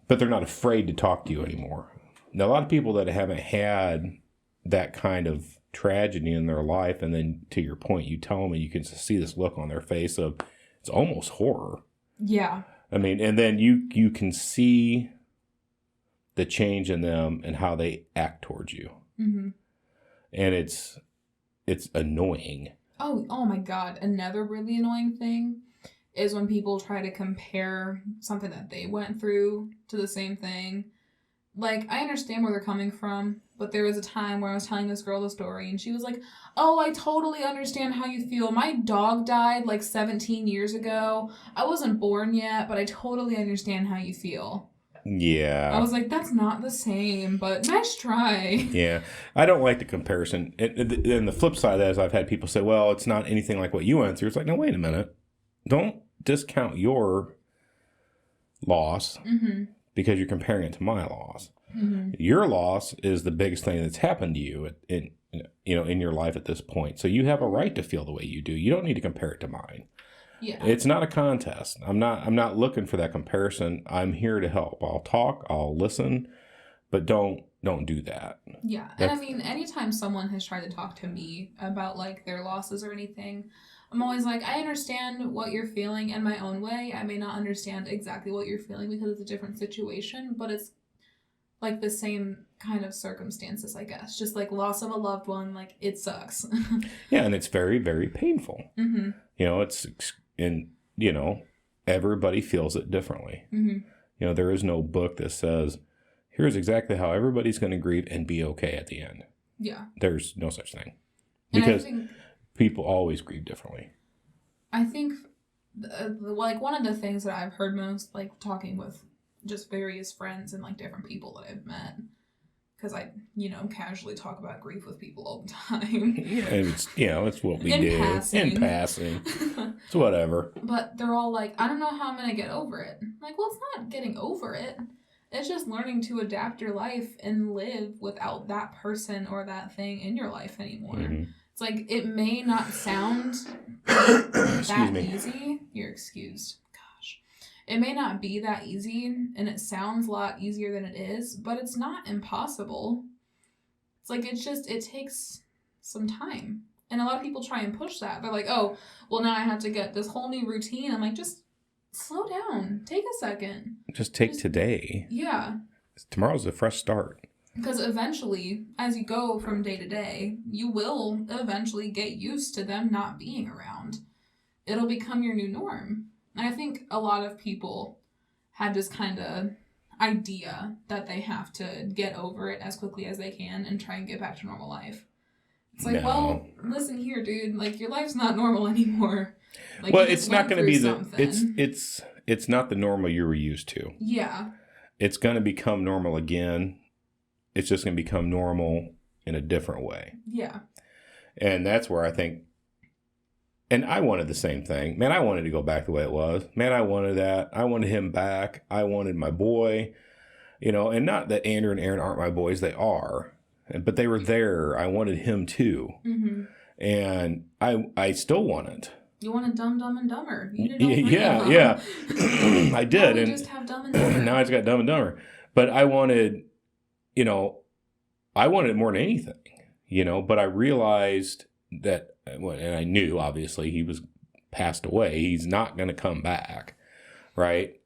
they're not afraid to talk to you anymore. Now, a lot of people that haven't had that kind of tragedy in their life, and then to your point, you tell them and you can see this look on their face of it's almost horror. Yeah. I mean, and then you can see the change in them and how they act towards you. And it's annoying. Oh my God. Another really annoying thing is when people try to compare something that they went through to the same thing. Like, I understand where they're coming from, but there was a time where I was telling this girl the story, and she was like, oh, I totally understand how you feel. My dog died like 17 years ago. I wasn't born yet, but I totally understand how you feel. Yeah. I was like, that's not the same, but nice try. Yeah. I don't like the comparison. And the flip side of that is I've had people say, well, it's not anything like what you went through. It's like, no, wait a minute. Don't discount your loss because you're comparing it to my loss. Your loss is the biggest thing that's happened to you in your life at this point. So you have a right to feel the way you do. You don't need to compare it to mine. Yeah. It's not a contest. I'm not looking for that comparison. I'm here to help. I'll talk, I'll listen, but don't do that. Yeah. And I mean, anytime someone has tried to talk to me about like their losses or anything, I'm always like, I understand what you're feeling in my own way. I may not understand exactly what you're feeling because it's a different situation, but it's like the same kind of circumstances, I guess. Just like loss of a loved one, like it sucks. Yeah, and it's very, very painful. Everybody feels it differently. There is no book that says, here's exactly how everybody's going to grieve and be okay at the end. Yeah. There's no such thing. Because people always grieve differently. I think, like, one of the things that I've heard most, like, talking with just various friends and, like, different people that I've met, because I, casually talk about grief with people all the time. Yeah, it's what we do. In passing. It's whatever. But they're all like, I don't know how I'm going to get over it. I'm like, well, it's not getting over it. It's just learning to adapt your life and live without that person or that thing in your life anymore. It's like, it may not sound that easy. You're excused. Gosh. It may not be that easy, and it sounds a lot easier than it is, but it's not impossible. It's like, it takes some time. And a lot of people try and push that. They're like, oh, well, now I have to get this whole new routine. I'm like, just slow down. Take a second. Just take today. Yeah. Tomorrow's a fresh start. Because eventually, as you go from day to day, you will eventually get used to them not being around. It'll become your new norm. And I think a lot of people had this kind of idea that they have to get over it as quickly as they can and try and get back to normal life. It's like, No. well, listen here, dude. Like, your life's not normal anymore. Like, Well, you just it's not went going to be through the something. it's not the normal you were used to. Yeah. It's going to become normal again. It's just going to become normal in a different way. Yeah. And that's where I think, and I wanted the same thing. Man, I wanted to go back the way it was. Man, I wanted that. I wanted him back. I wanted my boy, you know, and not that Andrew and Aaron aren't my boys. They are, but they were there. I wanted him too. Mm-hmm. And I still want it. You wanted Dumb, Dumb, and Dumber. You did all three Yeah, of them. yeah. I did. Now we And just have Dumb and Dumber. now I just got Dumb and Dumber. But I wanted, you know, I wanted it more than anything, you know, but I realized that, and I knew obviously he was passed away. He's not going to come back. Right.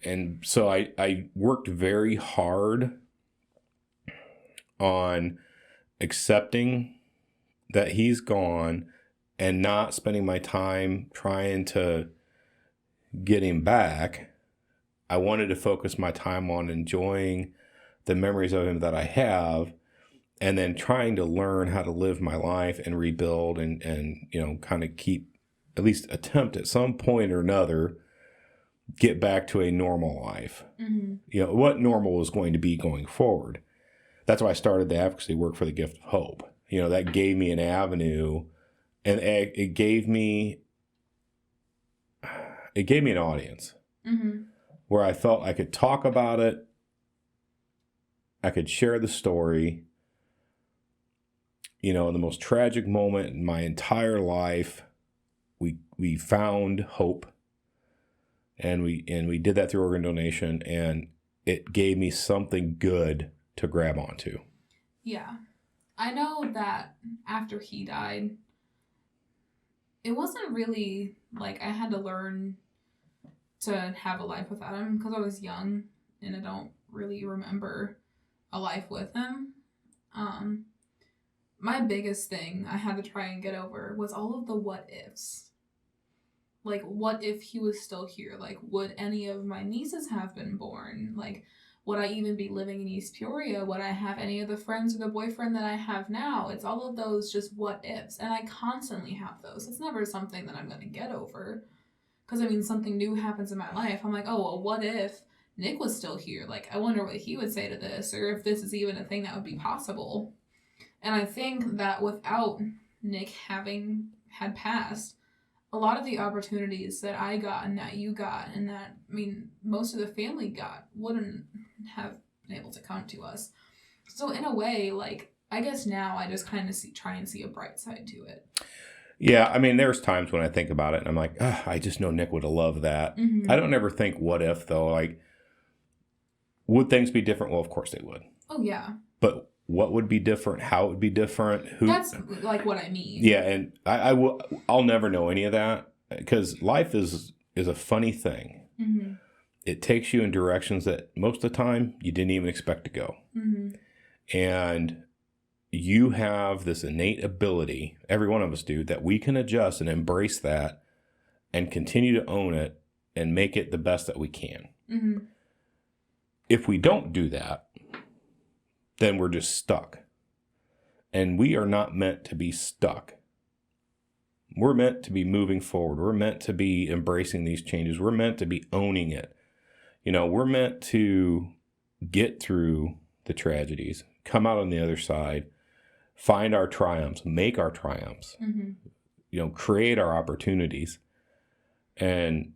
And so I worked very hard on accepting that he's gone and not spending my time trying to get him back. I wanted to focus my time on enjoying the memories of him that I have, and then trying to learn how to live my life and rebuild and you know, kind of keep, at least attempt at some point or another, get back to a normal life. Mm-hmm. You know, what normal was going to be going forward. That's why I started the advocacy work for the Gift of Hope. You know, that gave me an avenue, and it gave me an audience. Mm-hmm. Where I felt I could talk about it, I could share the story. You know, in the most tragic moment in my entire life, we found hope, and we did that through organ donation, and it gave me something good to grab onto. Yeah. I know that after he died, it wasn't really like I had to learn to have a life without him because I was young and I don't really remember a life with him. My biggest thing I had to try and get over was all of the what ifs. Like, what if he was still here? Like, would any of my nieces have been born? Like, would I even be living in East Peoria? Would I have any of the friends or the boyfriend that I have now? It's all of those just what ifs. And I constantly have those. It's never something that I'm going to get over. Because, I mean, something new happens in my life. I'm like, oh, well, what if Nick was still here? Like, I wonder what he would say to this, or if this is even a thing that would be possible. And I think that without Nick having had passed, a lot of the opportunities that I got and that you got and that, I mean, most of the family got wouldn't have been able to come to us. So in a way, like, I guess now I just kind of try and see a bright side to it. Yeah, I mean, there's times when I think about it and I'm like, I just know Nick would have loved that. Mm-hmm. I don't ever think what if, though. Like, would things be different? Well, of course they would. Oh, yeah. But what would be different? How it would be different? Who? That's like what I mean. Yeah, and I'll never know any of that because life is a funny thing. Mm-hmm. It takes you in directions that most of the time you didn't even expect to go. Mm-hmm. And you have this innate ability, every one of us do, that we can adjust and embrace that and continue to own it and make it the best that we can. Mm-hmm. If we don't do that, then we're just stuck. And we are not meant to be stuck. We're meant to be moving forward. We're meant to be embracing these changes. We're meant to be owning it. You know, we're meant to get through the tragedies, come out on the other side, find our triumphs, make our triumphs, Mm-hmm. you know, create our opportunities. And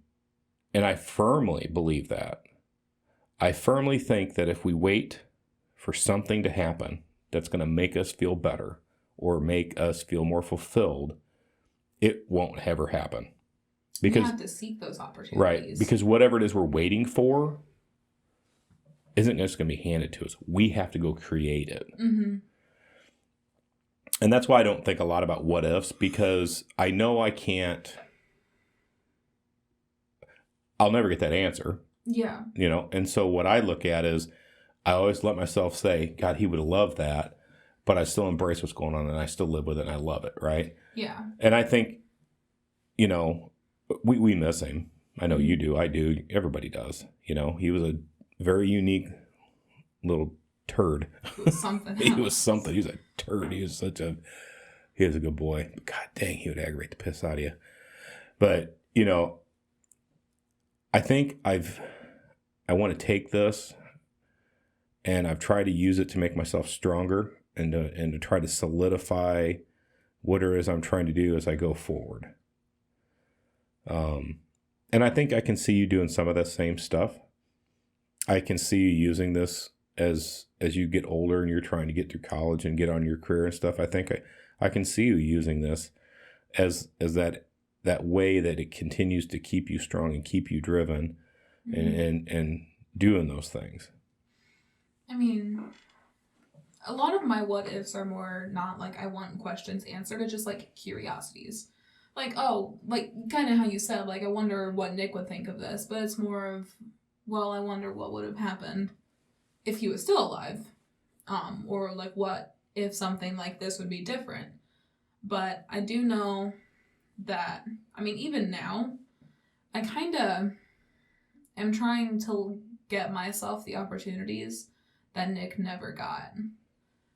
I firmly believe that. I firmly think that if we wait for something to happen that's going to make us feel better or make us feel more fulfilled, it won't ever happen. Because we have to seek those opportunities. Right. Because whatever it is we're waiting for isn't just going to be handed to us. We have to go create it. Mm-hmm. And that's why I don't think a lot about what ifs, because I know I'll never get that answer. Yeah. You know, and so what I look at is I always let myself say, God, he would have loved that, but I still embrace what's going on and I still live with it and I love it, right? Yeah. And I think, you know, we miss him. I know you do. I do. Everybody does. You know, he was a very unique little turd. It was something He else. was something. He was a turd. He was a good boy. God dang, he would aggravate the piss out of you. But, you know, I think I want to take this and I've tried to use it to make myself stronger and to try to solidify what it is I'm trying to do as I go forward. And I think I can see you doing some of that same stuff. I can see you using this as you get older and you're trying to get through college and get on your career and stuff. I think I can see you using this as that way that it continues to keep you strong and keep you driven and doing those things. I mean, a lot of my what ifs are more not like I want questions answered, it's just like curiosities. Like, oh, like kind of how you said, like I wonder what Nick would think of this, but it's more of, well, I wonder what would have happened if he was still alive. Or like what if something like this would be different. But I do know that, I mean, even now, I kind of am trying to get myself the opportunities that Nick never got.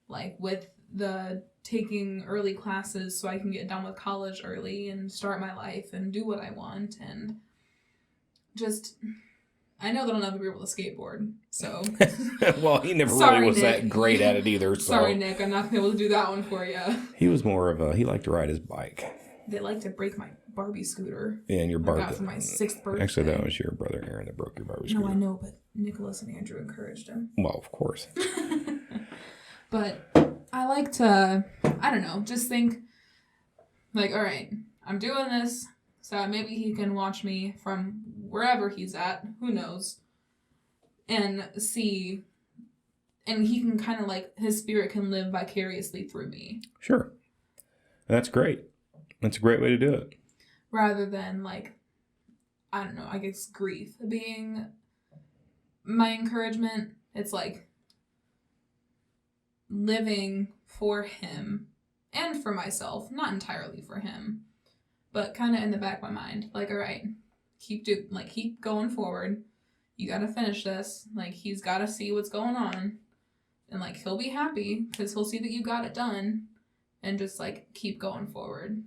Like with the taking early classes so I can get done with college early and start my life and do what I want. And just, I know that I'll never be able to skateboard, so. Well, he never Sorry, really was Nick. that great at it either. So. Sorry, Nick, I'm not going to be able to do that one for you. He was more of he liked to ride his bike. They like to break my Barbie scooter. Yeah, and your I Barbie. got for my 6th birthday. Actually, that was your brother Aaron that broke your Barbie scooter. No, I know, but Nicholas and Andrew encouraged him. Well, of course. But I like to, I don't know, just think, like, all right, I'm doing this, so maybe he can watch me from wherever he's at, who knows, and see, and he can kind of, like, his spirit can live vicariously through me. Sure. That's great. That's a great way to do it. Rather than, like, I don't know, I guess grief being my encouragement. It's like living for him and for myself, not entirely for him, but kind of in the back of my mind. Like, all right, keep going forward. You got to finish this. Like, he's got to see what's going on. And, like, he'll be happy because he'll see that you got it done. And just, like, keep going forward.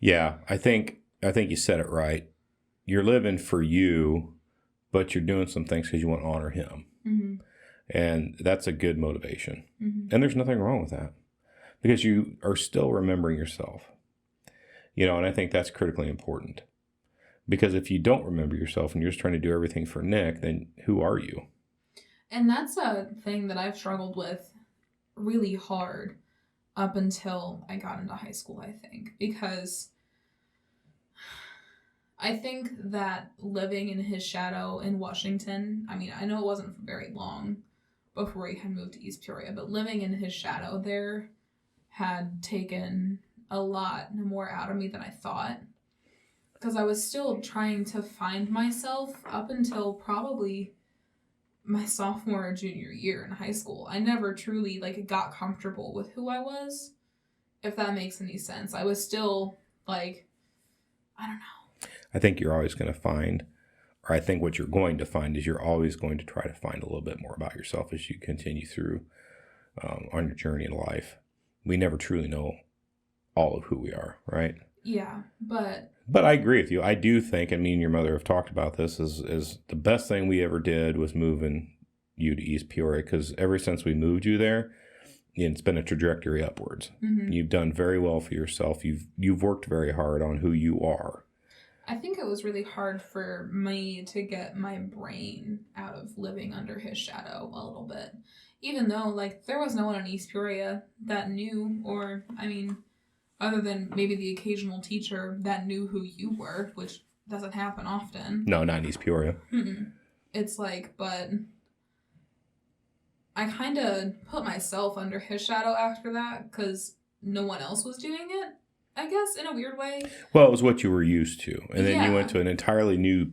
Yeah, I think you said it right. You're living for you, but you're doing some things because you want to honor him. Mm-hmm. And that's a good motivation. Mm-hmm. And there's nothing wrong with that because you are still remembering yourself. You know, and I think that's critically important. Because if you don't remember yourself and you're just trying to do everything for Nick, then who are you? And that's a thing that I've struggled with really hard up until I got into high school, I think. Because I think that living in his shadow in Washington, I mean, I know it wasn't for very long before he had moved to East Peoria, but living in his shadow there had taken a lot more out of me than I thought. Because I was still trying to find myself up until probably my sophomore or junior year in high school. I never truly, like, got comfortable with who I was, if that makes any sense. I was still, like, I don't know. I think you're always going to find, or I think what you're going to find is you're always going to try to find a little bit more about yourself as you continue through on your journey in life. We never truly know all of who we are, right? Yeah, but I agree with you. I do think, and me and your mother have talked about this, is the best thing we ever did was moving you to East Peoria, because ever since we moved you there, it's been a trajectory upwards. Mm-hmm. You've done very well for yourself. You've worked very hard on who you are. I think it was really hard for me to get my brain out of living under his shadow a little bit. Even though, like, there was no one in East Peoria that knew, or, I mean, other than maybe the occasional teacher that knew who you were, which doesn't happen often. No, not in East Peoria. Mm-mm. It's like, but I kind of put myself under his shadow after that because no one else was doing it, I guess, in a weird way. Well, it was what you were used to. And then you Yeah. went to an entirely new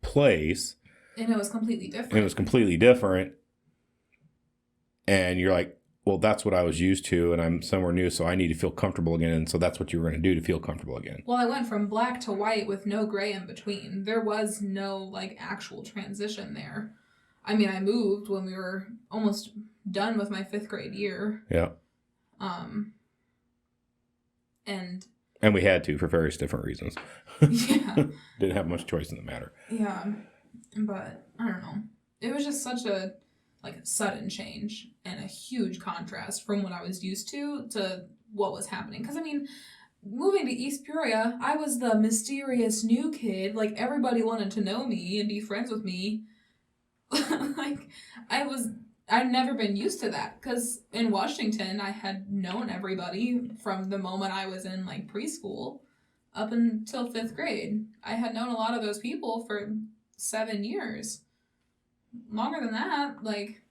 place. And it was completely different. And it was completely different. and you're like, well, that's what I was used to, and I'm somewhere new, so I need to feel comfortable again. And so that's what you were going to do to feel comfortable again. Well, I went from black to white with no gray in between. There was no like actual transition there. I mean, I moved when we were almost done with my 5th grade year. Yeah. And we had to for various different reasons. Yeah. Didn't have much choice in the matter. Yeah. But I don't know. It was just such a like sudden change and a huge contrast from what I was used to what was happening. Because I mean, moving to East Peoria, I was the mysterious new kid. Like everybody wanted to know me and be friends with me. Like I'd never been used to that because in Washington I had known everybody from the moment I was in like preschool up until 5th grade. I had known a lot of those people for 7 years. Longer than that, like.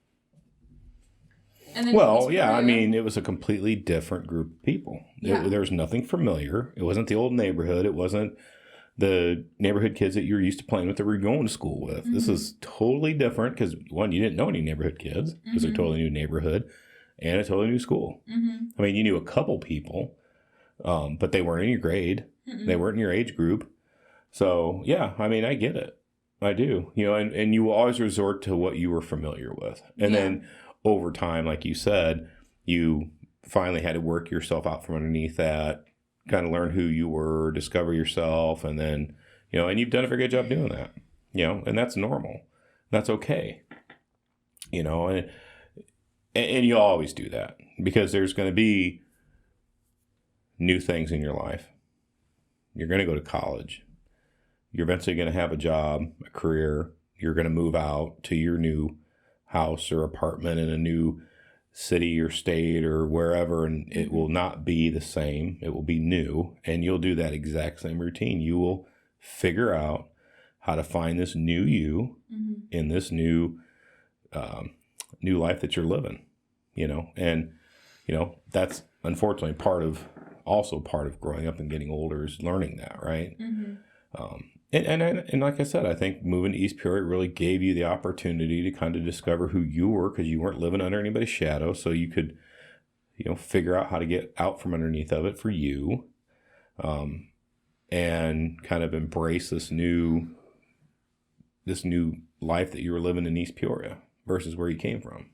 And then well, yeah, I mean, it was a completely different group of people. Yeah. There was nothing familiar. It wasn't the old neighborhood. It wasn't the neighborhood kids that you're used to playing with that we're going to school with. Mm-hmm. This is totally different because, one, you didn't know any neighborhood kids. It was a totally new neighborhood and a totally new school. Mm-hmm. I mean, you knew a couple people, but they weren't in your grade. Mm-hmm. They weren't in your age group. So, yeah, I mean, I get it. I do. You know, and you will always resort to what you were familiar with. And then over time, like you said, you finally had to work yourself out from underneath that, kind of learn who you were, discover yourself, and then, you know, and you've done a very good job doing that, you know, and that's normal. That's okay. You know, and you always do that because there's going to be new things in your life. You're going to go to college. You're eventually going to have a job, a career. You're going to move out to your new house or apartment in a new city or state or wherever, and it will not be the same. It will be new, and you'll do that exact same routine. You will figure out how to find this new you in this new new life that you're living, you know. And, you know, that's unfortunately part of growing up and getting older is learning that, right? And like I said, I think moving to East Peoria really gave you the opportunity to kind of discover who you were because you weren't living under anybody's shadow. So you could, you know, figure out how to get out from underneath of it for you, and kind of embrace this new life that you were living in East Peoria versus where you came from.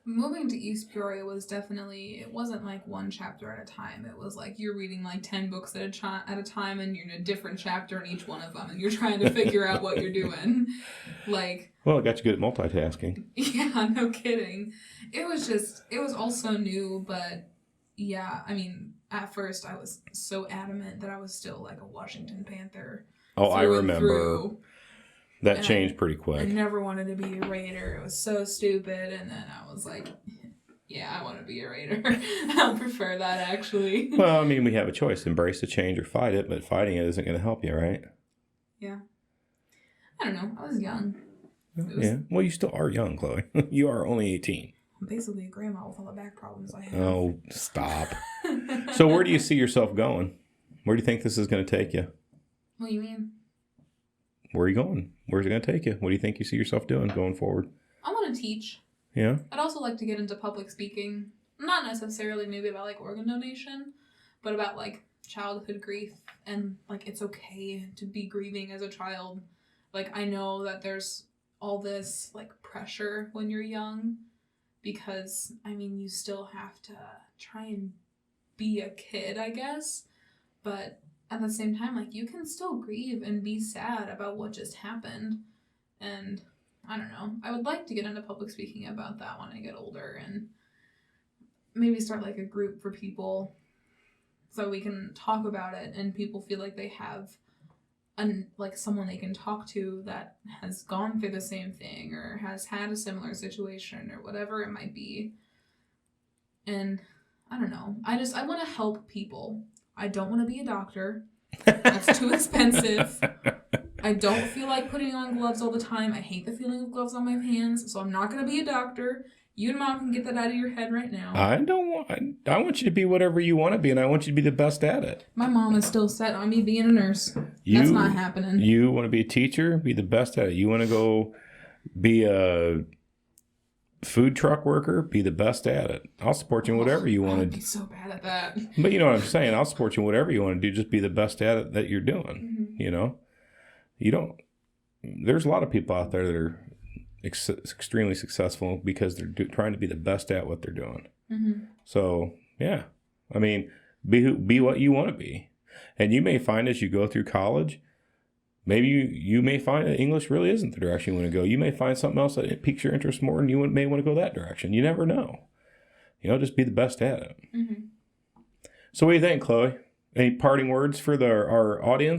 Moving to East Peoria was definitely, it wasn't like one chapter at a time. It was like you're reading like 10 books at a time and you're in a different chapter in each one of them and you're trying to figure out what you're doing. Like, well, it got you good at multitasking. Yeah, no kidding. It was all so new, but yeah, I mean, at first I was so adamant that I was still like a Washington Panther. Oh, I remember. That changed pretty quick. I never wanted to be a Raider. It was so stupid. And then I was like, yeah, I want to be a Raider. I'll prefer that, actually. Well, I mean, we have a choice. Embrace the change or fight it. But fighting it isn't going to help you, right? Yeah. I don't know. I was young. Yeah. Well, you still are young, Chloe. You are only 18. I'm basically a grandma with all the back problems I have. Oh, stop. So where do you see yourself going? Where do you think this is going to take you? What do you mean? Where are you going? Where's it going to take you? What do you think you see yourself doing going forward? I want to teach. Yeah? I'd also like to get into public speaking. Not necessarily maybe about like organ donation, but about like childhood grief and like it's okay to be grieving as a child. Like I know that there's all this like pressure when you're young because I mean you still have to try and be a kid, I guess, but at the same time, like, you can still grieve and be sad about what just happened. And, I don't know. I would like to get into public speaking about that when I get older and maybe start, like, a group for people so we can talk about it and people feel like they have, someone they can talk to that has gone through the same thing or has had a similar situation or whatever it might be. And, I don't know. I want to help people. I don't want to be a doctor. That's too expensive. I don't feel like putting on gloves all the time. I hate the feeling of gloves on my hands, so I'm not going to be a doctor. You and Mom can get that out of your head right now. I want you to be whatever you want to be, and I want you to be the best at it. My mom is still set on me being a nurse. That's not happening. You want to be a teacher? Be the best at it. You want to go be a food truck worker, be the best at it. I'll support you in whatever you want to I'd do. be so bad at that. But you know what I'm saying? I'll support you in whatever you want to do. Just be the best at it that you're doing. You know, you don't. There's a lot of people out there that are extremely successful because they're trying to be the best at what they're doing. So yeah, I mean, be what you want to be, and you may find as you go through college, maybe you may find that English really isn't the direction you want to go. You may find something else that piques your interest more, and you may want to go that direction. You never know. You know, just be the best at it. So what do you think, Chloe? Any parting words for our audience?